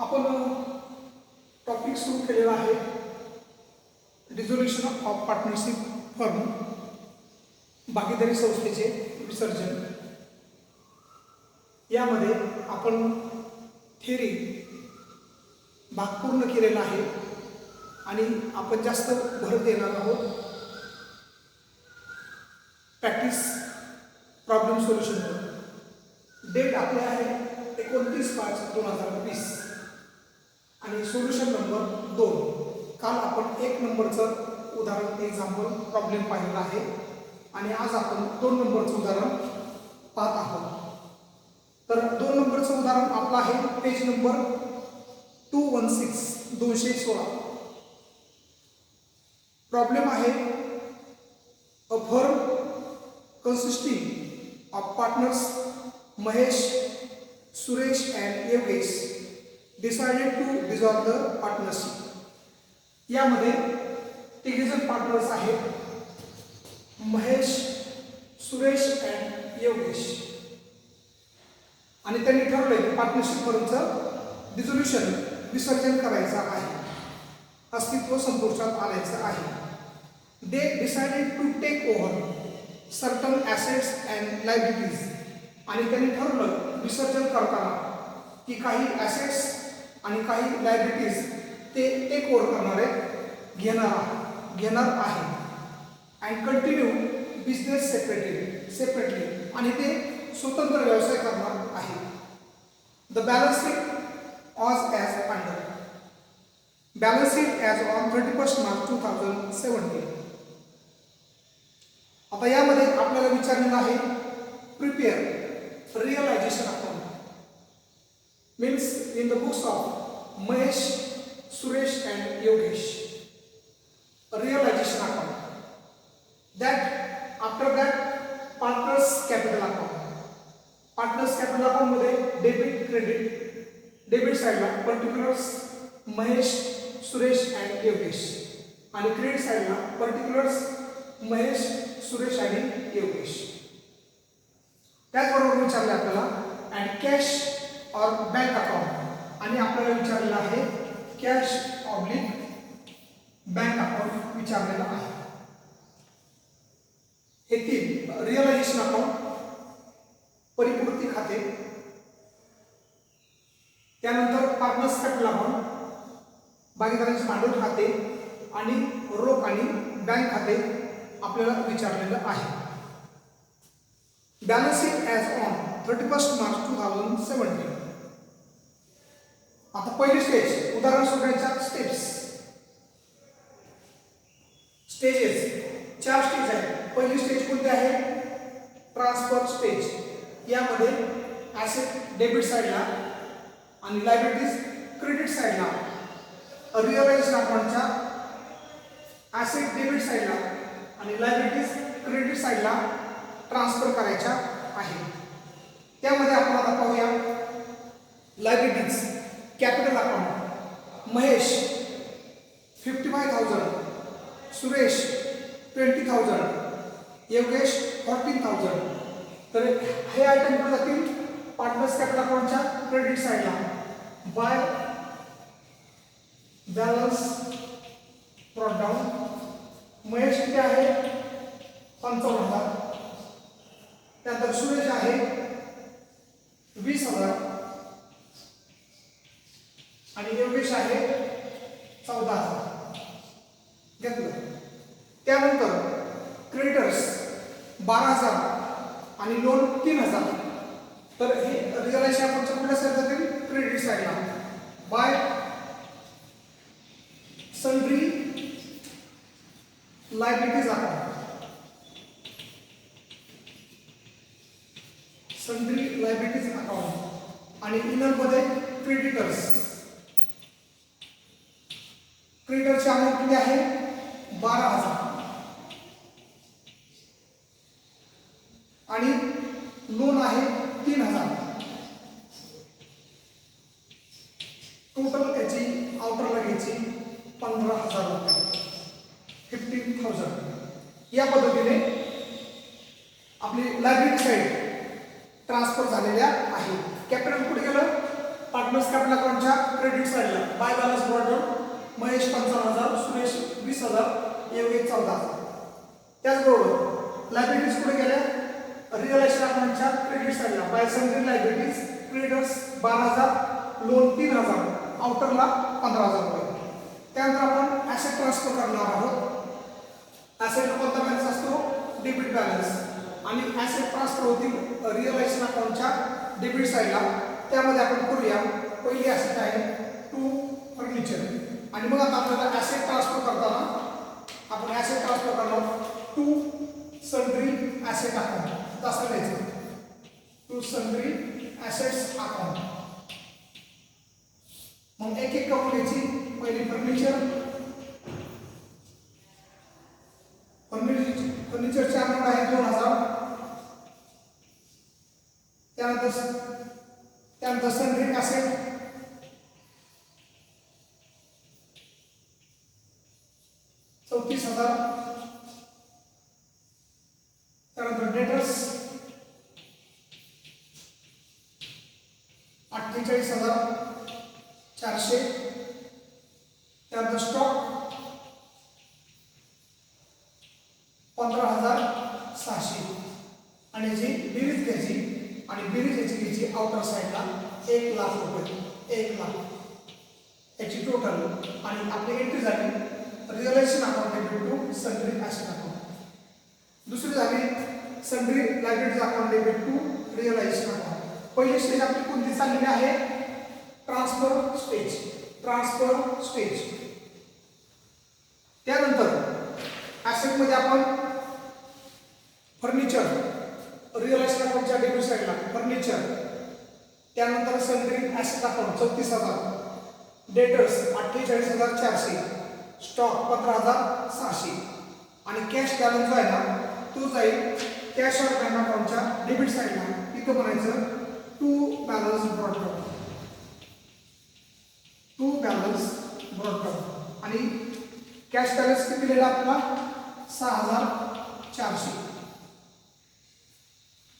आपण टॉपिक सुरू केलेला आहे रिझोल्युशन ऑफ पार्टनरशिप फर्म भागीदारी संस्थेचे विसर्जन. यामध्ये आपण थेरी भाग पूर्ण केलेला आहे आणि आपण जास्त भर देणार आहोत प्रॅक्टिस प्रॉब्लेम सोल्युशनवर. डेट आपले आहे 29/5/2020 आणि सोल्युशन नंबर 2. काल आपण 1 नंबरचं उदाहरण एक्झाम्पल प्रॉब्लेम पाहिलेला आहे आणि आज आपण 2 नंबरचं उदाहरण पाहत आहोत. तर 2 नंबरचं उदाहरण आपलं आहे पेज नंबर 216. प्रॉब्लेम आहे a firm consisting of partners Mahesh, Suresh and Yogesh decided to dissolve the partnership. यामध्ये तिघेजण पार्टनर्स आहेत महेश, सुरेश अँड योगेश आणि त्यांनी ठरवले की पार्टनरशिप फर्मचं डिझोल्युशन विसर्जन करायचं आहे, अस्तित्व संपुष्टात आणायचं आहे. They decided to take over certain assets and liabilities आणि त्यांनी ठरवलं विसर्जन करताना की काही ॲसेट्स आणि काही लायबिलिटीज ते टेक ओव्हर करणारे घेणार आहे अँड कंटिन्यू बिझनेस सेपरेटली आणि ते स्वतंत्र व्यवसाय करणार आहे. The balance sheet as under. Balance sheet as on 31 March 2017. आता यामध्ये आपल्याला विचारलेलं आहे prepare realisation account. Means in the books of Mahesh, Suresh and Yogesh realisation account. That after that partners capital account. Partners capital अकाउंटमध्ये डेबिट क्रेडिट. डेबिट साईडला particulars Mahesh, Suresh and Yogesh आणि credit साईडला particulars Mahesh, Suresh आणि योगेश. त्याचबरोबर विचारले आपल्याला and cash or bank account आणि आपल्याला विचारलेलं आहे कॅश ऑब्लिक बँक अकाउंट विचारलेलं आहे. हे 3 रिअलायझेशन अकाउंट, परिपूर्ती खाते, त्यानंतर पार्टनर्स कॅपिटल अकाउंट, भागीदारांचे भांडवल खाते आणि रोख आणि बँक खाते आपल्याला विचारलेलं आहे. Balance sheet as on 31 March 2017. आता पहिली स्टेज उदाहरण सोडण्याच्या स्टेजेस 4 स्टेज आहेत. पहिली स्टेज कोणती आहे? Transfer stage. यामध्ये ॲसेट डेबिट साईडला आणि लायबिलिटीज क्रेडिट साईडला रिअलायझेशन अकाउंटच्या ॲसेट डेबिट साईडला आणि लायबिलिटीज क्रेडिट साईडला ट्रान्सफर करायच्या आहे. त्यामध्ये आपण आता पाहूया liabilities capital account. Mahesh 55,000, Suresh 20,000, Yogesh 14,000. तर हे आयटम कुठे जातील? पार्टनर्स कॅपिटल अकाउंटच्या क्रेडिट साईडला. By balance brought down. Mahesh किती आहे? 55,000. त्यानंतर सुरेश आहे 20,000 आणि योगेश आहे 14,000. घेतलं. त्यानंतर क्रेडिटर्स 12,000 आणि लोन 3,000. तर हे रिअलायझेशन अकाउंटच्या कुठल्या साईड जातील? क्रेडिट साईडला. Bye sundry liabilities account. Sundry liabilities account आणि इनरमध्ये क्रेडिटर्स. क्रेडिटरची अमाऊंट किती आहे? 12,000 आणि लोन आहे 3,000. टोटल याची आउटरला घ्यायची 15,000 रुपये. 15,000. या पद्धतीने आपली लायबिलिटी साईड ट्रान्सफर झालेल्या आहे. कॅपिटल कुठे गेलं? पार्टनर्स कॅपिटल अकाउंटच्या क्रेडिट साईडला by balance brought down Mahesh 55,000, Suresh 20,000, Yogesh 14,000. त्याचबरोबर लायबिलिटीज कुठे गेल्या रिअलायझेशन अकाउंटच्या क्रेडिट साईडला by sundry liabilities creditors 12,000, loan 3,000, आउटरला 15,000 रुपये. त्यानंतर आपण ॲसेट ट्रान्सफर करणार आहोत. ॲसेट कोणता बॅलन्स असतो डेबिट बॅलन्स आणि ॲसेट ट्रान्सफर होतील रिअलायझेशन अकाउंटच्या डेबिट साईडला. त्यामध्ये आपण करूया पहिली ॲसेट आहे टू फर्निचर आणि मग आता आपल्याला ॲसेट ट्रान्सफर करताना आपण ॲसेट ट्रान्सफर करणार टू सन्ड्री ॲसेट अकाउंट असं लिहायचं टू सन्ड्री ॲसेट्स अकाउंट. मग एक एक करून घ्यायची. पहिली फर्निचरचे अमाऊंट आहे 2,000. त्यानंतर सन्ड्री ॲसेट 34,000. त्यानंतर डेटर्स 48,400. त्यानंतर स्टॉक 15,600 आणि जी बेरीज घ्यायची आणि बेरीज याची घ्यायची आउटर साईडला 1,00,000 रुपये. 1,00,000 याची टोटल आणि आपली एंट्री झाली realisation account debit to sundry asset account. दुसरी झाली sundry liabilities account debit to realisation account. पहिली स्टेज आपली कोणती चाललेली आहे ट्रान्सफर स्टेज. त्यानंतर ॲसेटमध्ये आपण फर्निचर रिअलायझेशन अकाउंटच्या डेबिट साईडला फर्निचर. त्यानंतर sundry asset account 34,000, debtors 48,400, stock 15,600 आणि कॅश बॅलन्स जो आहे ना तो जाईल कॅश ऑर बँक अकाउंटच्या डेबिट साईडला. इथं म्हणायचं टू बॅलन्स ब्रॉट डाऊन आणि कॅश बॅलन्स किती दिलेला आपल्याला 6,400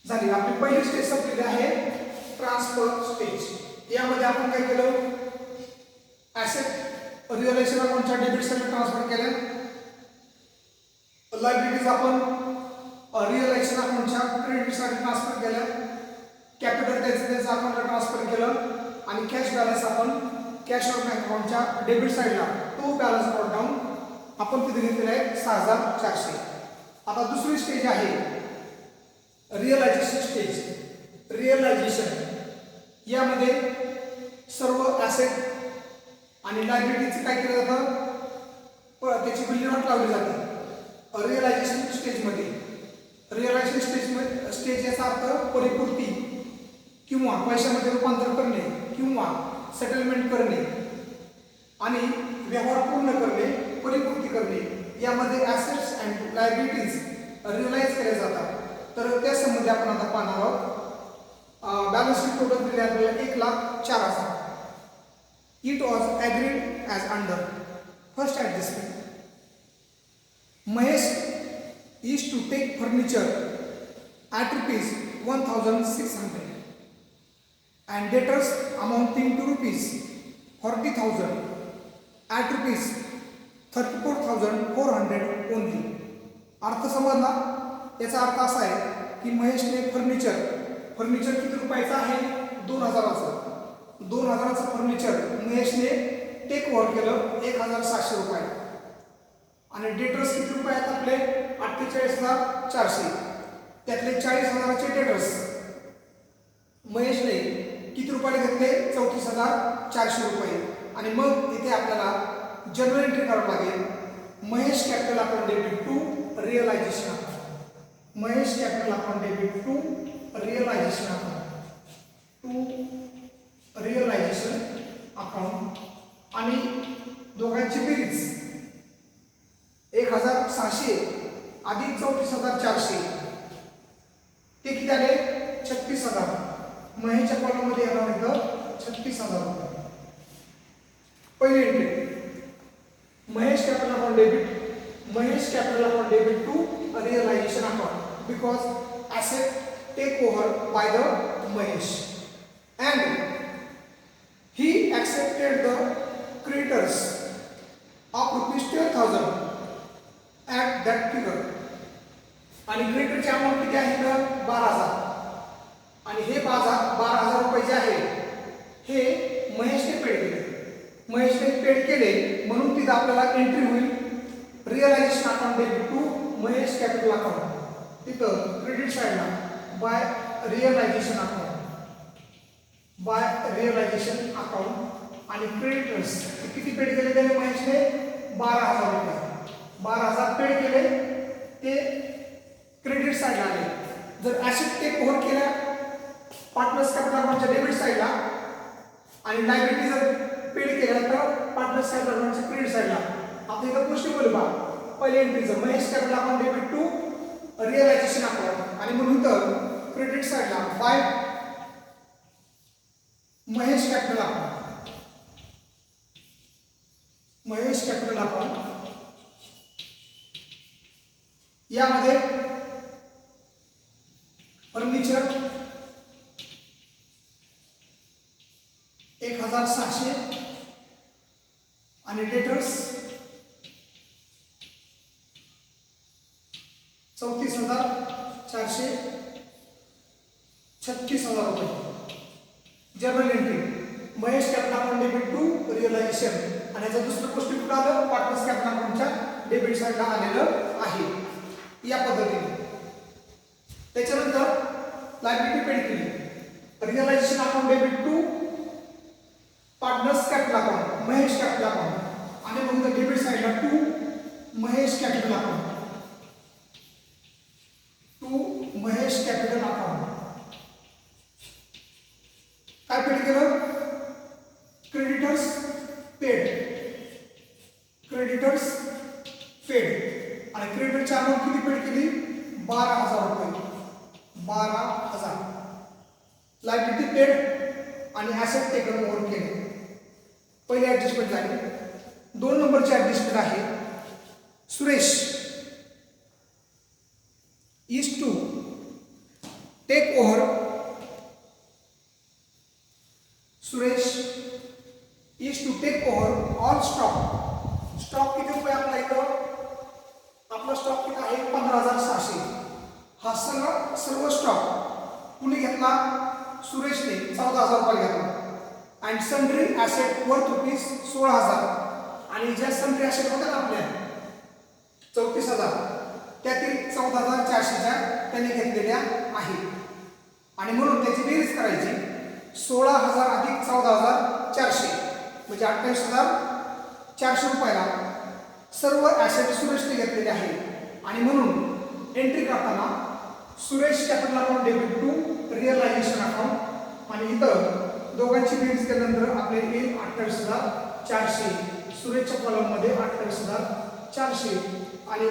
झाली. आपली पहिली स्टेज संपलेली आहे ट्रान्सफर स्टेज. यामध्ये आपण काय केलं ॲसेट रिअलायझेशन अकाउंटच्या डेबिट साईडला ट्रान्सफर केल्या. लायबिलिटीज आपण रिअलायझेशन अकाउंटच्या क्रेडिट साईडला ट्रान्सफर केल्या. कॅपिटल त्याचं अकाउंटला ट्रान्सफर केलं आणि कॅश बॅलन्स आपण कॅश ऑर बँक अकाउंटच्या डेबिट साईडला तो बॅलन्स ब्रॉट डाऊन आपण तिथे घेतलेला आहे 6,400. आता दुसरी स्टेज आहे रिअलायझेशन स्टेज. यामध्ये सर्व ॲसेट आणि लायबिलिटीचं काय केलं जातं त्याची विल्हेवाट लावली जाते रिअलायझेशन स्टेजमध्ये. स्टेज याचा अर्थ परिपूर्ती किंवा पैशामध्ये रूपांतर करणे किंवा सेटलमेंट करणे आणि व्यवहार पूर्ण करणे परिपूर्ती करणे यामध्ये ॲसेट्स अँड लायबिलिटीज रिअलाइज केले जातात. तर त्या संबंधी आपण आता पाहणार आहोत. बॅलन्स शीट टोटल दिले आपल्याला 1,04,000. It was agreed as under first adjustment. Mahesh is to take furniture at rupees 1,600 and debtors amounting to rupees 40,000 at rupees 34,400 only. अर्थ समजला. याचा अर्थ असा आहे की महेशने फर्निचर किती रुपयाचं आहे 2,000चं. 2,000चं फर्निचर महेशने टेक ओव्हर केलं 1,700 रुपये आणि डेटर्स किती रुपये आहेत आपले 48,400. त्यातले 40,000चे डेटर्स महेशने किती रुपयाला घेतले 34,400 रुपये. आणि मग इथे आपल्याला जनरल एंट्री करावं लागेल Mahesh capital account debit to realisation account. Mahesh capital account debit to realisation account आणि दोघांची बेरीज 1,600 अधिक 34,400 ते किती आले 36,000. महेशच्या कॉलममध्ये येणार इथं 36,000 रुपये. पहिली entry Mahesh capital account debit to realisation account because asset take over by the Mahesh and accepted the creditors of rupees 12,000 at that figure. आणि क्रेडिटरची अमाऊंट किती आहे तर 12,000 आणि हे 12,000 रुपये जे आहे हे महेशने पेड केले. महेशने पेड केले म्हणून तिथं आपल्याला एंट्री होईल realisation account debit to Mahesh capital account. तिथं क्रेडिट साईडला बाय रिअलायझेशन अकाउंट आणि क्रेडिटर्स किती पेड केले त्याने महेशने 12,000 रुपये. 12,000 पेड केले ते क्रेडिट साईडला आले. जर ॲसेट टेक ओव्हर केल्या पार्टनर्स कॅपिटल अकाउंटच्या डेबिट साईडला आणि लायबिलिटी जर पेड केल्या तर पार्टनर्स कॅपिटल अकाउंटच्या क्रेडिट साईडला. आता इथं गोष्टी बोलू बा पहिले एंट्रीचं Mahesh capital account debit to realisation account आणि म्हणून तर क्रेडिट साईडला बाय महेश कॅपिटल अकाउंट यामध्ये फर्निचर 1,600 आणि डेटर्स 34,400 36,000 रुपये. Journal entry Mahesh capital account debit to realisation आणि याचं दुसरं गोष्टी कुठं आलं पार्टनर्स कॅपिटल अकाउंटच्या डेबिट साईडला आलेलं आहे या पद्धतीने. त्याच्यानंतर लायबिलिटी पेड केली realisation account debit to partners capital account Mahesh capital account आणि मग डेबिट साईडला टू महेश कॅपिटल अकाउंट काय पेड केलं क्रेडिटर्स पेड आणि क्रेडिटरची अमाऊंट किती पेड केली 12,000 रुपये. 12,000 लायबिलिटी पेड आणि ॲसेट टेकन ओव्हर केले. पहिले ॲडजस्टमेंट झाली. 2 नंबरची ॲडजस्टमेंट आहे Suresh is to take over all stock किती रुपये आपला इथं आपला स्टॉक किती आहे 15,600. हा सर्व स्टॉक कुणी घेतला सुरेशने 14,000 रुपये घेतला and sundry asset worth rupees 16,000 आणि ज्या सन्ड्री ॲसेट होत्या ना आपल्या 34,000 त्यातील 14,400 त्याने घेतलेल्या आहेत आणि म्हणून त्याची बेरीज करायची 16,000 अधिक 14,400 म्हणजे 28,400 रुपयाला सर्व ॲसेट सुरेशने घेतलेले आहेत आणि म्हणून एंट्री करताना Suresh capital account debit to realisation account आणि इथं दोघांची बेरीज केल्यानंतर आपल्याला येईल 28,400. सुरेशच्या कॉलममध्ये 28,400 आणि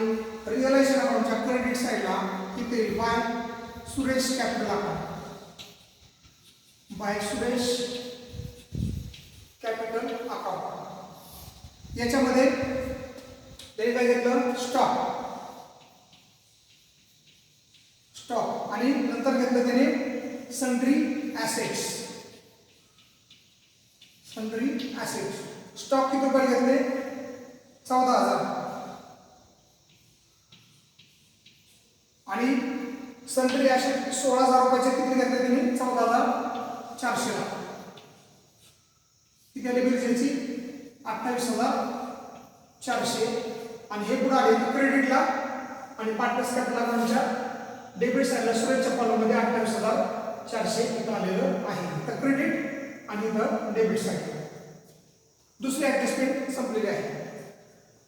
रिअलायझेशन अकाउंटच्या क्रेडिट साईडला इथे बाय सुरेश कॅपिटल अकाउंट याच्यामध्ये त्याने काय घेतलं स्टॉक आणि नंतर घेतलं त्याने सन्ड्री ॲसेट्स. स्टॉक किती रुपये घेतले 14,000 आणि सन्ड्री ॲसेट 16,000 रुपयाचे किती घेतले त्यांनी 14,400 ला. किती आली बेरीज 28,400 आणि हे पुढे आले क्रेडिटला आणि पार्टनर्स कॅपिटल अकाउंटच्या डेबिट साईडला सुरेशच्या कॉलममध्ये 28,400 इथं आलेलं आहे. तर क्रेडिट आणि इथं डेबिट साईड. दुसरी ॲडजस्टमेंट संपलेली आहे.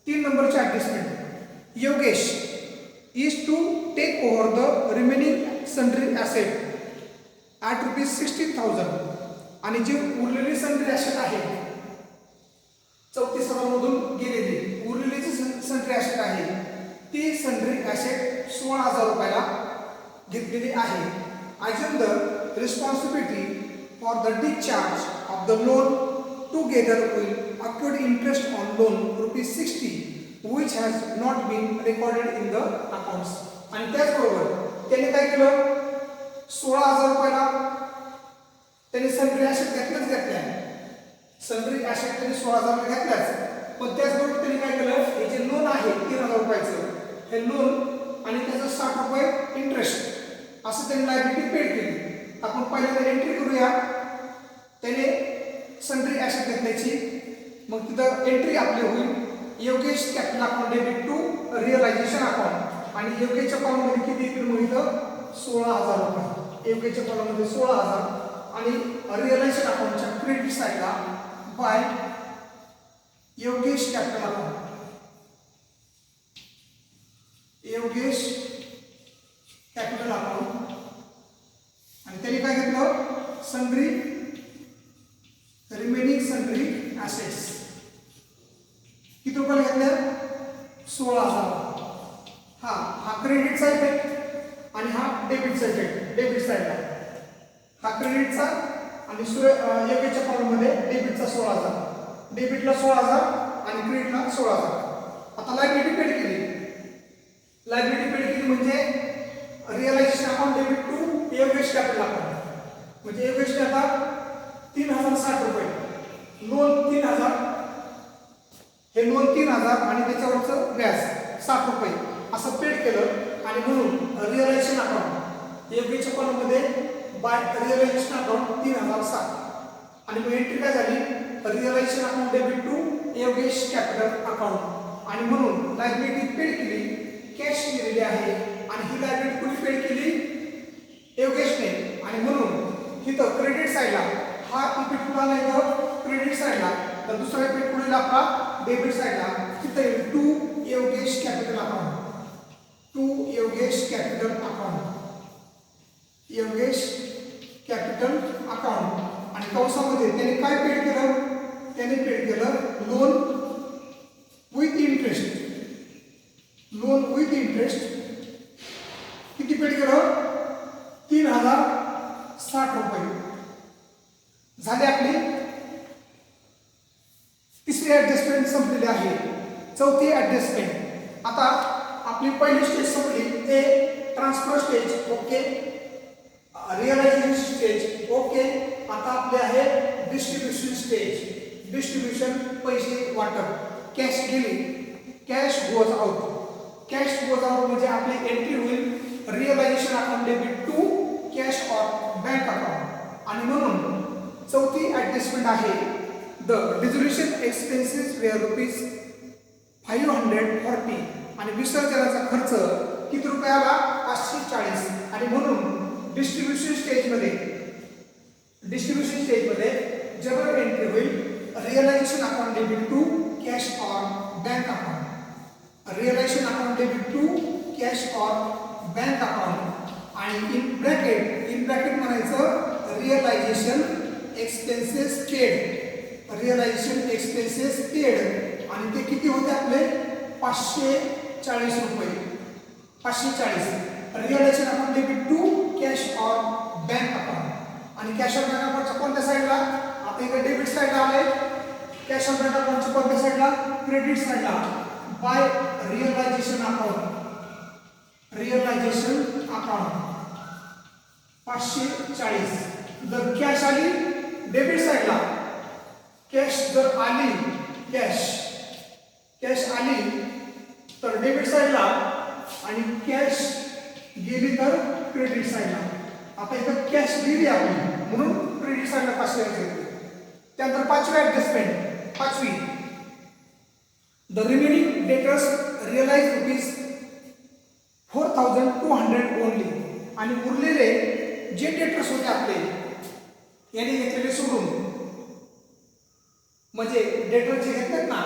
3 नंबरची adjustment Yogesh is to take over the remaining sundry asset at rupees 16,000 आणि जी उरलेली सन्ड्री ॲसेट आहे 34,000 मधून गेलेली उरलेली जी सन्ड्री ॲसेट आहे ती सन्ड्री ॲसेट 16,000 रुपयाला घेतलेली आहे. assume the responsibility for the discharge of the loan together with accrued interest on loan rupees 60 which has not been recorded in the accounts. आणि त्याचबरोबर त्याने काय केलं 16,000 रुपयाला त्याने सन्ड्री ॲसेट घेतल्या सन्ड्री ॲसेट त्यांनी 16,000 घेतल्याच, पण त्याचबरोबर त्यांनी काय केलं, हे जे लोन आहे 3,000 रुपयाचं, हे लोन आणि त्याचं 60 रुपये इंटरेस्ट असं त्यांनी लायबिलिटी पेड केली. आपण पहिल्यांदा एंट्री करूया. त्याने सन्ड्री ॲसेट घेतल्याची, मग तिथं एंट्री आपली होईल Yogesh capital account debit to realisation account, आणि योगेशच्या कॉलममध्ये किती येतील मग इथं 16,000 रुपये. योगेशच्या कॉलममध्ये 16,000 आणि रिअलायझेशन अकाउंटच्या क्रेडिट साईडला by Yogesh capital account, Yogesh capital account, आणि त्यांनी काय घेतलं, सन्ड्री रिमेनिंग सन्ड्री ॲसेट्स किती रुपयाला घेतल्या, 16,000. हा क्रेडिटचा इफेक्ट आणि हा डेबिटचा इफेक्ट. डेबिट साईडला हा क्रेडिटचा आणि योगेशच्या कॉलममध्ये डेबिटचा 16,000, डेबिटला 16,000 आणि क्रेडिटला 16,000. आता लायबिलिटी पेड केली. लायबिलिटी पेड केली म्हणजे realisation account debit to Yogesh capital account, म्हणजे योगेशने आता 3,060 रुपये लोन 3,000, हे लोन 3,000 आणि त्याच्यावरचं व्याज 60 रुपये असं पेड केलं, आणि म्हणून रिअलायझेशन अकाउंट योगेशच्या कॉलममध्ये बाय रिअलायझेशन अकाउंट 3,060, आणि मग एंट्री काय झाली, realisation account debit to Yogesh capital account, आणि म्हणून लायबिलिटी पेड केली, कॅश दिलेली आहे, आणि ही लायबिलिटी कुणी पेड केली, योगेशने, आणि म्हणून इथं क्रेडिट साईडला हा इफेक्ट कुठं आला, इथं क्रेडिट साईडला, तर दुसरा इफेक्ट कुठे आपला डेबिट साईडला, तिथं येईल to Yogesh capital account, to Yogesh capital account, Yogesh capital account, आणि कंसामध्ये त्याने काय पेड केलं, त्याने पेड केलं loan with interest, loan with interest किती पेड केलं, 3,060 रुपये झाले. आपली तिसरी ऍडजस्टमेंट संपलेली आहे. चौथी ऍडजस्टमेंट, आता आपली पहिली स्टेज संपली, ते transfer stage okay, realisation stage okay. आता आपले आहे डिस्ट्रीब्युशन स्टेज. डिस्ट्रीब्युशन पैसे वाटप, कॅश गेली, cash goes out. Cash goes out म्हणजे आपली एंट्री होईल realisation account debit to cash or bank account, आणि म्हणून चौथी ऍडजस्टमेंट आहे द डिझोल्युशन एक्सपेन्सेस वेअर ₹540, आणि विसर्जनाचा खर्च किती रुपयाला, 540, आणि म्हणून डिस्ट्रीब्युशन स्टेजमध्ये जनरल एंट्री होईल realisation account debit to cash or bank account, realisation account debit to cash or bank account, आणि इन ब्रॅकेट म्हणायचं realisation expenses paid, realisation expenses paid, आणि ते किती होते आपले 540 रुपये. 540 realisation account debit to cash or bank account, आणि cash or bank अकाउंटच्या कोणत्या साईडला, आता इकडे डेबिट साईडला आले, कॅश ऑर बँक अकाउंटच्या कोणत्या साईडला, क्रेडिट साईडला by realisation account, realisation account 540. जर कॅश आली डेबिट साईडला, कॅश जर आली, कॅश आली तर डेबिट साईडला, आणि कॅश गेली तर क्रेडिट साईडला. आता इथं कॅश गेली आपली म्हणून क्रेडिट साईडला 540. त्यानंतर पाचवी ऍडजस्टमेंट, पाचवी, the remaining debtors realise ₹4,200 only, आणि उरलेले जे डेटर्स होते आपले याने घेतलेले सोडून, म्हणजे डेटर जे घेतलेत ना,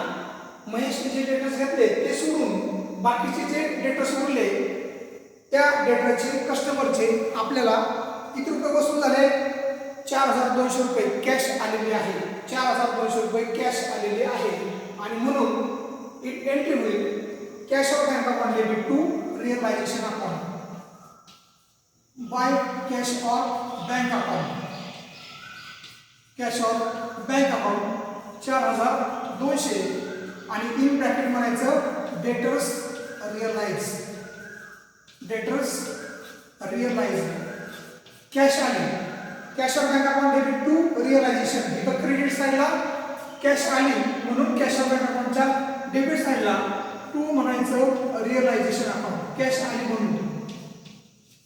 महेशने जे डेटर्स घेतले ते सोडून बाकीचे जे डेटर्स उरले त्या डेटरचे कस्टमरचे आपल्याला किती रुपये वसूल झाले, 4,200 रुपये कॅश आलेले आहे. 4,200 रुपये कॅश आलेले आहे, आणि म्हणून इट एंट्री होईल cash of bank account debit to realisation account by cash of bank account, cash of bank account 4,200, आणि इन ब्रॅकेट म्हणायचं डेटर्स रिअलाइज. कॅश आली, cash of bank account debit to realisation, इथं credit साईडला cash आली म्हणून cash of bank अकाउंटच्या debit साईडला to म्हणायचं रिअलायझेशन अकाउंट. कॅश आली म्हणून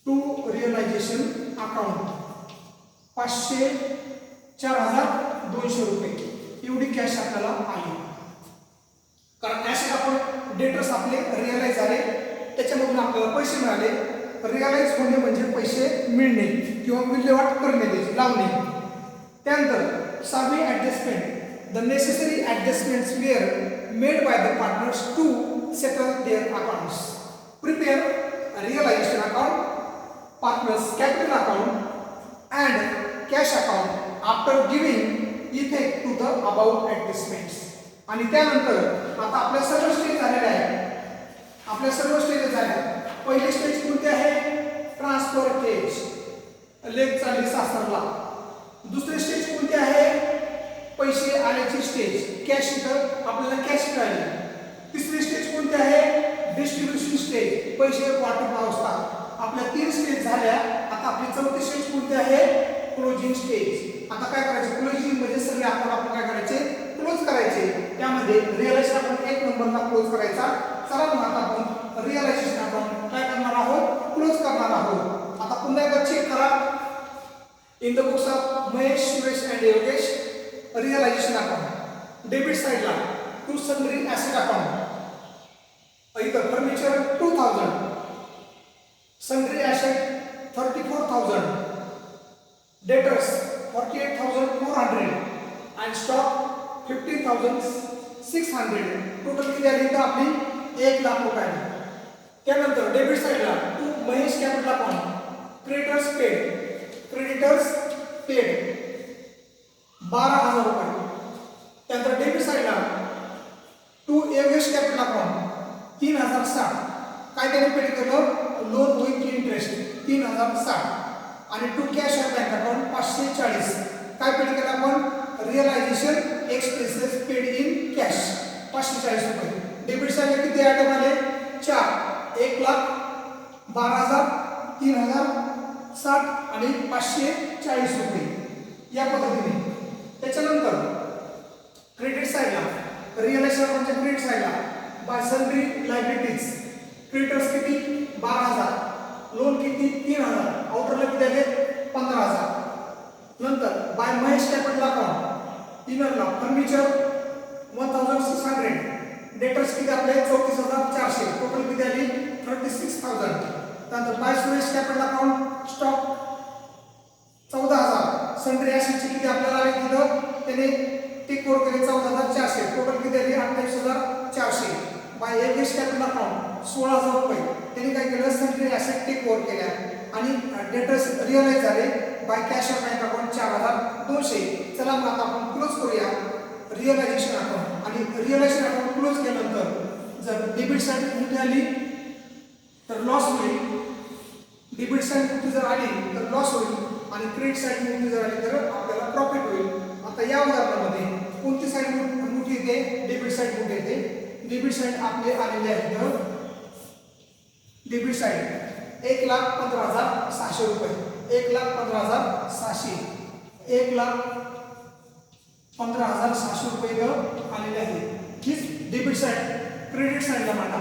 टू रिअलायझेशन अकाउंट 500 4,200 रुपये एवढी कॅश आपल्याला आली. कारण कॅश आपण डेटर्स आपले रिअलाइज झाले त्याच्यामधून आपल्याला पैसे मिळाले. रिअलाइज होणे म्हणजे पैसे मिळणे किंवा विल्हेवाट करणे त्याची लावणे. त्यानंतर 6वी adjustment. The necessary adjustments were made by the partners to settle their accounts. Prepare realisation account, partners capital account and cash account after giving effect to the about adjustments. आणि त्यानंतर आता आपल्या सर्व स्टेज झालेल्या आहेत. आपल्या सर्व स्टेज झाल्या. पहिली स्टेज कोणती आहे? ट्रान्सफर केज, लेख चालली सासरला. दुसरी स्टेज कोणती आहे? पैसे आल्याची स्टेज, कॅश इथं आपल्याला कॅश मिळाली. तिसरी स्टेज कोणती आहे? डिस्ट्रीब्युशन स्टेज, पैसे वाटप अवस्था. आपल्या 3 स्टेज झाल्या. आता आपली चौथी स्टेज कोणती आहे? Closing stage. आता काय करायचं? क्लोजिंग म्हणजे सगळे अकाउंट आपण काय करायचे? क्लोज करायचे. त्यामध्ये रिअलायझेशन अकाउंट 1 नंबरला क्लोज करायचा. चला मग आता आपण रिअलायझेशन अकाउंट काय करणार आहोत? क्लोज करणार आहोत. आता पुन्हा एकदा चेक करा. In the books of Mahesh, Suresh and Yogesh, realisation account debit साइडला टू सन्ड्री ॲसेट अकाउंट. इथं furniture 2000, sundry asset 34,000, debtors 48,400 and stock 15,600. Total किती आली तर आपली 1 लाख रुपये. त्यानंतर डेबिट साइडला to Mahesh capital account, creditors paid 12,000 रुपये. त्यानंतर डेबिट साइडला टू योगेश कॅपिटल अकाउंट 3,060. काय त्याने पेड केलं? Loan with interest 3,060. आणि to cash of bank account 540. काय पेड केलं आपण? Realisation expenses paid in cash 540 रुपये. डेबिट साइडला किती आयटम आले? 4. 1,12,000, 3,060 आणि 540 रुपये या पद्धतीने. त्याच्यानंतर क्रेडिट साइडला रिअलायझेशन अकाउंटच्या क्रेडिट साइडला बाय सन्ड्री लायबिलिटीज क्रेडिटर्स किती? 12,000, लोन किती? 3,000, आउटरला किती आले? 15,000. नंतर बाय महेश कॅपिटल अकाउंट इनरला फर्निचर 1,600, डेटर्स किती आपले? 34,400, टोटल किती आली? 36,000. त्यानंतर by Suresh capital account stock 14,000, sundry ॲसेटची किती आपल्याला आली तिथं? त्याने टिक वर केले 14,400, टोटल किती आली? 28,400. बाय योगेश कॅपिटल अकाउंट 16,000 रुपये. त्यांनी काय केलं? सन्ड्री ॲसेट टिक वर केल्या आणि डेटर्स रिअलाइज झाले. Bye cash of bank account 4,200. चला मग आता आपण क्लोज करूया रिअलायझेशन अकाउंट. आणि रिअलायझेशन अकाउंट क्लोज केल्यानंतर जर डेबिट साइड मोठी आली तर लॉस होईल, डेबिट साइड मोठी जर आली तर लॉस होईल आणि क्रेडिट साइड मोठी जर आली तर आपल्याला प्रॉफिट होईल. आता या उदाहरणामध्ये कोणती साइड मोठी येते? डेबिट साइड मोठी येते. डेबिट साइड आपले आलेले आहेत तर डेबिट साइड 1,15,600 रुपये, 1,15,600, 1,15,600 रुपये आलेले आहेत. हीच डेबिट साइड. क्रेडिट साइडला मांडा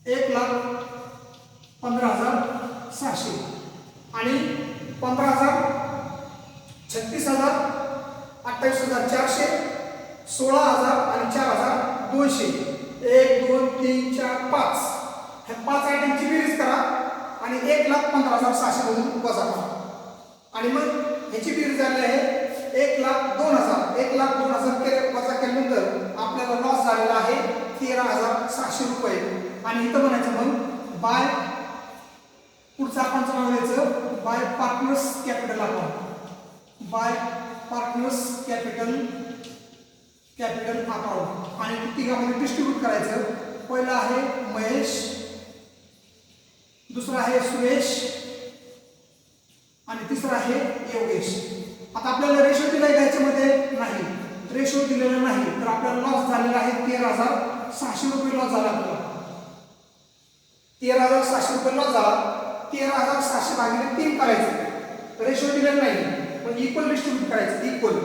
1,15,600 आणि 15,000, 36,000, 28,400, 16,000 आणि 4,200. 1 2 3 4 5 ह्या 5 आयटमची बेरीज करा आणि 1,15,600 मधून वजा करा. आणि मग ह्याची बेरीज झाली आहे 1,02,000. 1,02,000 केले वजा केल्यानंतर आपल्याला लॉस झालेला आहे 13,600 रुपये. आणि इथं म्हणायचं मग बाय पुढचं अकाउंटचं नाव द्यायचं bye partners capital account. Bye partners capital account आणि तिघांमध्ये डिस्ट्रीब्यूट करायचं. पहिला आहे महेश, दुसरा आहे सुरेश आणि तिसरा आहे योगेश. आता आपल्याला रेशो दिलाय का याच्यामध्ये? नाही, रेशो दिलेला नाही. तर आपल्याला लॉस झालेला आहे 13,600 रुपये लॉस झाला. आपल्याला 13,600 रुपये लॉस झाला. 13,700 भागिले 3 करायचं. रेशो दिलेला नाही पण इक्वल डिस्ट्रीब्यूट करायचं. इक्वल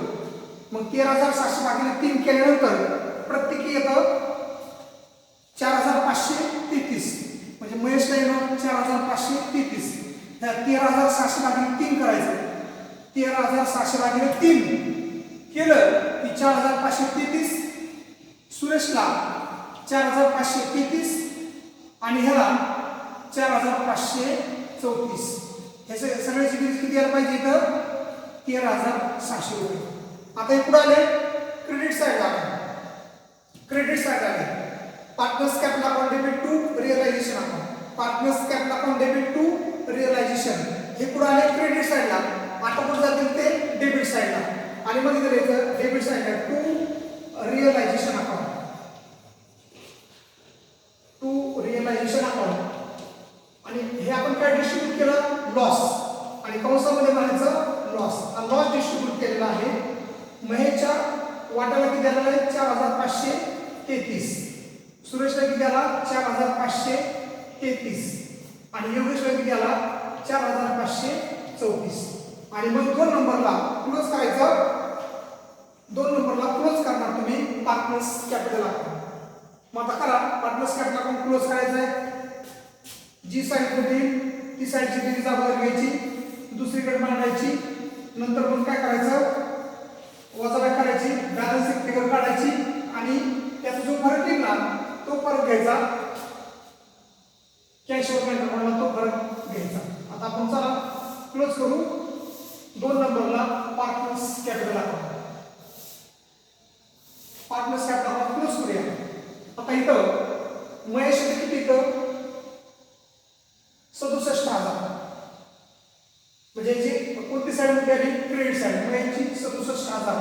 मग 13,700 भागिले 3 केल्यानंतर प्रत्येकी येतं 4,533. म्हणजे महेशला येणं 4,533. ह्या 13,700 भागिले 3 करायचं. 13,700 भागिले 3 केलं की 4,533. सुरेशला 4,533 आणि ह्याला 4,534. हे सगळ्याची बेरीज किती यायला पाहिजे इथं 13,600 रुपये. आता हे पुढे आले क्रेडिट साईडला. क्रेडिट साईड आले partners capital account debit to realisation account. Partners capital account debit to realisation हे पुढे आले क्रेडिट साईडला. आता कुठे जातील ते डेबिट साईडला. आणि मग इथे लिहायचं डेबिट साईडला to realisation account. To realisation account. आणि हे आपण काय डिस्ट्रीब्यूट केलं लॉस. आणि कंसामध्ये म्हणायचं लॉस. हा लॉस डिस्ट्रीब्यूट केलेला आहे. महेशच्या वाट्याला किती आलेला आहे 4,533. सुरेशला किती आला 4,533 आणि योगेशला किती आला 4,534. आणि मग 2 नंबरला क्लोज करायचं. 2 नंबरला क्लोज करणार तुम्ही पार्टनर्स कॅपिटल अकाउंट. मग आता करा पार्टनर्स कॅपिटल अकाउंट क्लोज करायचं आहे. जी साईड होती ती साईडची बेरीज अगोदर घ्यायची, दुसरीकडे मांडायची. नंतर मग काय करायचं वजाबाकी करायची, बॅलन्स फिगर काढायची आणि त्याचा जो फरक निघाला तो फरक घ्यायचा. कॅशवर बँक अकाउंटला तो फरक घ्यायचा. आता आपण चला क्लोज करू. 2 नंबरला partners capital account. Partners capital account close करूया. आता इथं महेश किती इथं 67,000. म्हणजे जी कोणती साईड मोठी आली क्रेडिट साईड. महेशची 67,000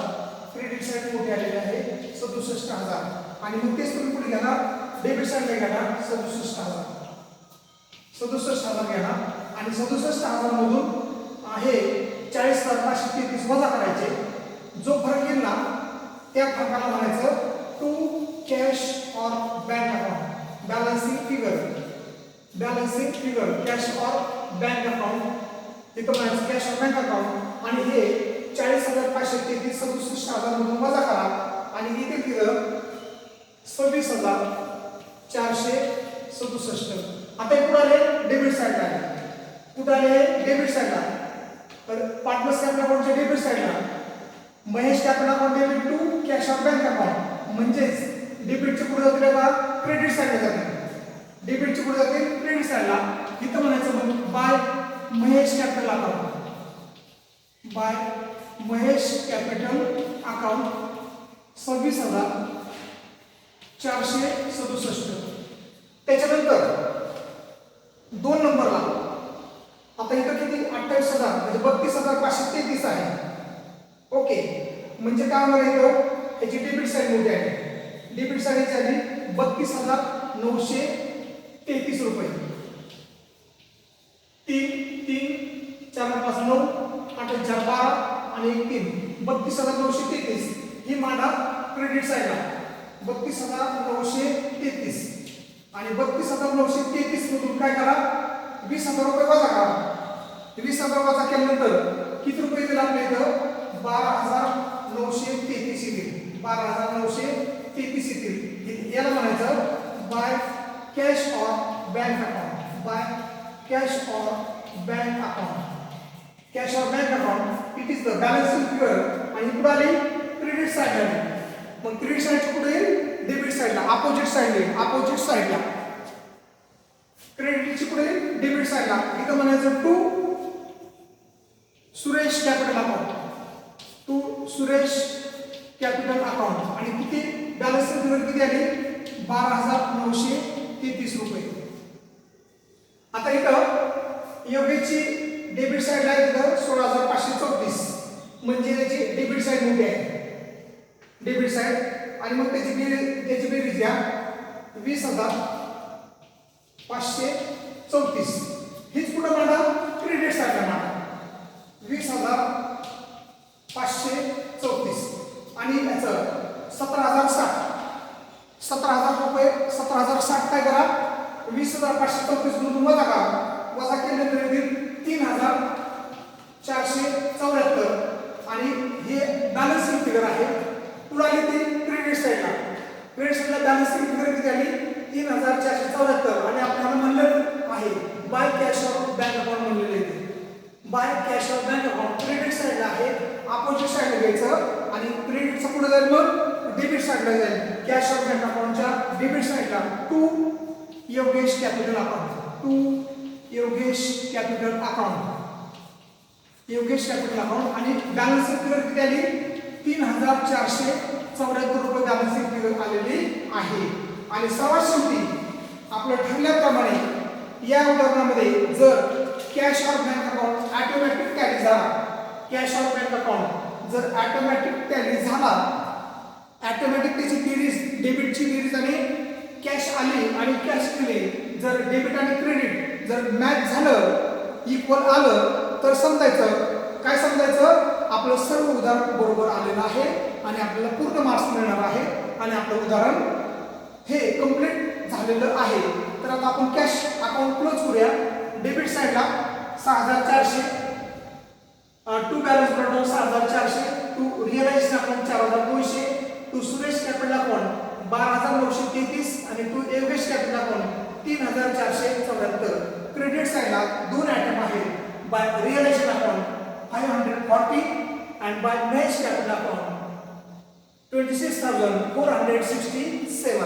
क्रेडिट साईड मोठी आलेली आहे 67,000. आणि मग तेच तुम्ही पुढे घेणार डेबिट साईडला घेणार 67,000. 67,000 घेणार आणि 67,000 मधून आहे 40,533 वजा करायचे. जो फरक येईल ना त्या फरकाला म्हणायचं टू कॅश और bank account. Balancing figure. Balancing figure cash और बँक अकाउंट. इथं म्हणायचं कॅश और बँक अकाउंट. आणि हे 40,533 67,000 मधून वजा करा आणि इथे केलं 26,467. आता हे कुठं आले डेबिट साईडला आहे. कुठं आले डेबिट साईडला. तर पार्टनर्स कॅपिटल अकाउंटच्या डेबिट साईडला Mahesh capital account debit to cash और बँक अकाउंट. म्हणजेच डेबिटचे पुढे जातील आता क्रेडिट साईडला जातील. डेबिटचे पुढे जातील क्रेडिट साईडला. इथं म्हणायचं by Mahesh capital account. By Mahesh capital account 26,467. त्याच्यानंतर 2 नंबरला आता इथं किती 28,000 म्हणजे 32,533 आहे. ओके म्हणजे काय होणार इथं याची डेबिट साईड मोठी आहे. डेबिट साईडची आली 32,933 रुपये. 3 3 4 5 9 8 4 12 आणि 1 3 32,933 ही मांडा क्रेडिट साईडला. 32,933 आणि 32,933 मधून काय करा 20,000 रुपये वजा करा. 20,000 वजा केल्यानंतर किती रुपये येतील आपल्या इथं 12,933 येतील. 12,933 येतील. याला म्हणायचं बाय कॅश और बँक अकाउंट. बाय कॅश और बँक अकाउंट. कॅश और bank account it is the balancing figure. आणि पुढे आली क्रेडिट साईडला. मग क्रेडिट साईडच्या पुढे डेबिट साईडला अपोजिट साईडला. अपोजिट साईडला क्रेडिटची पुढे डेबिट साईडला इथं म्हणायचं to Suresh capital account. To Suresh capital account. आणि किती बॅलन्सिंग फिगर किती आली 12,933 रुपये. आता इथं योगेशची डेबिट साईडला आहे इथं 16,534 म्हणजे त्याची डेबिट साईड मोठी आहे. डेबिट साईड आणि मग त्याची बेरीज घ्या 20,534. हीच कुठं मांडा क्रेडिट साईडला मांडा 20,534 आणि याचं 17,060 रुपये 17,060 काय करा 20,534 मधून वजा करा. वजा केल्यानंतर येतील 3,474 आणि हे बॅलन्सिंग फिगर आहे. क्रेडिट साईडला बॅलन्सिंग फिगर किती आली 3474 आणि आपल्याला म्हणलं आहे by cash of bank account म्हणलेलं आहे by cash of bank account credit साईडला आहे अपोजिट साईडला घ्यायचं आणि क्रेडिटचा पुढे जाईल मग डेबिट साईडला जाईल कॅश ऑफ बँक अकाउंटच्या डेबिट साईडला to Yogesh capital account to Yogesh capital account Yogesh capital account आणि बॅलन्सिंग फिगर किती आली 3474 रुपये बॅलन्सिंग फिगर आलेली आहे आणि सर्वात शेवटी आपलं ठरल्याप्रमाणे या उदाहरणामध्ये जर cash of bank account automatic tally झाला कॅश ऑफ बँक अकाउंट जर ऑटोमॅटिक टॅली झाला ऑटोमॅटिक त्याची बेरीज डेबिटची बेरीज आणि कॅश आली आणि कॅश दिले जर डेबिट आणि क्रेडिट जर मॅच झालं इक्वल आलं तर समजायचं काय समजायचं आपलं सर्व उदाहरण बरोबर आलेलं आहे आणि आपल्याला पूर्ण मार्क्स मिळणार आहे आणि आपलं उदाहरण हे कंप्लीट झालेलं आहे तर आता आपण कॅश अकाउंट क्लोज करूया डेबिट साईडला 6400 to balance brought out 6400 to realisation account 4200 to Suresh capital account 12933 आणि to Yogesh capital account 3474 credit साईडला दोन आयटम आहेत by realisation account 540 and by Mesh capital account 26,467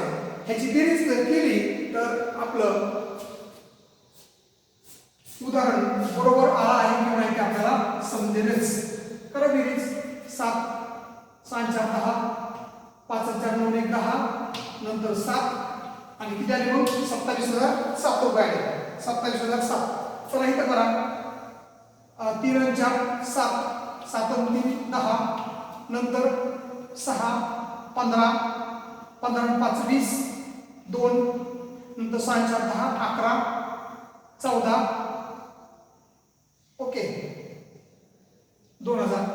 ह्याची बेरीज जर केली तर आपलं उदाहरण बरोबर आला आहे की नाही ते आपल्याला समजेलच करा बेरीज 7 6 4 10 5 4 9 1 10 नंतर 7 आणि किती आले मग 27,007 रुपये आले 27,007 चला इथं करा 3 आणि 4 7 7 आणि 3 10 नंतर 6 15 15 आणि 5 20 2 नंतर 6 आणि 4 10 11 14 ओके 2000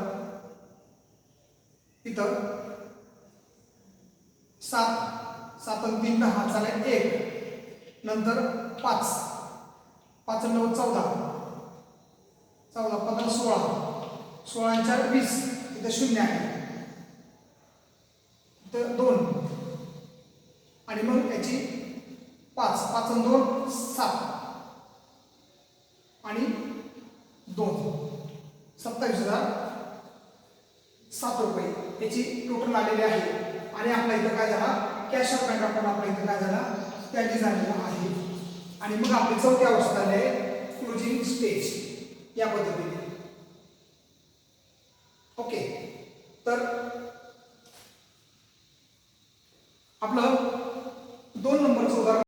इथं 7 7 आणि 3 10 झाले 1 नंतर 5 5 आणि 9 14 14 15 16 16 आणि 4 20 इथं 0 आहे इथं 2 आणि मग याची 5 5 आणि 2 7 आणि 2 27,007 रुपये याची टोटल आलेली आहे आणि आपल्या इथं काय झाला कॅश ऑफ बँक अकाउंट आपल्या इथं काय झाला टॅली झालेला आहे आणि मग आपली चौथी अवस्था झाली आहे क्लोजिंग स्टेज या पद्धतीने ओके तर आपलं 2 नंबरचं उदाहरण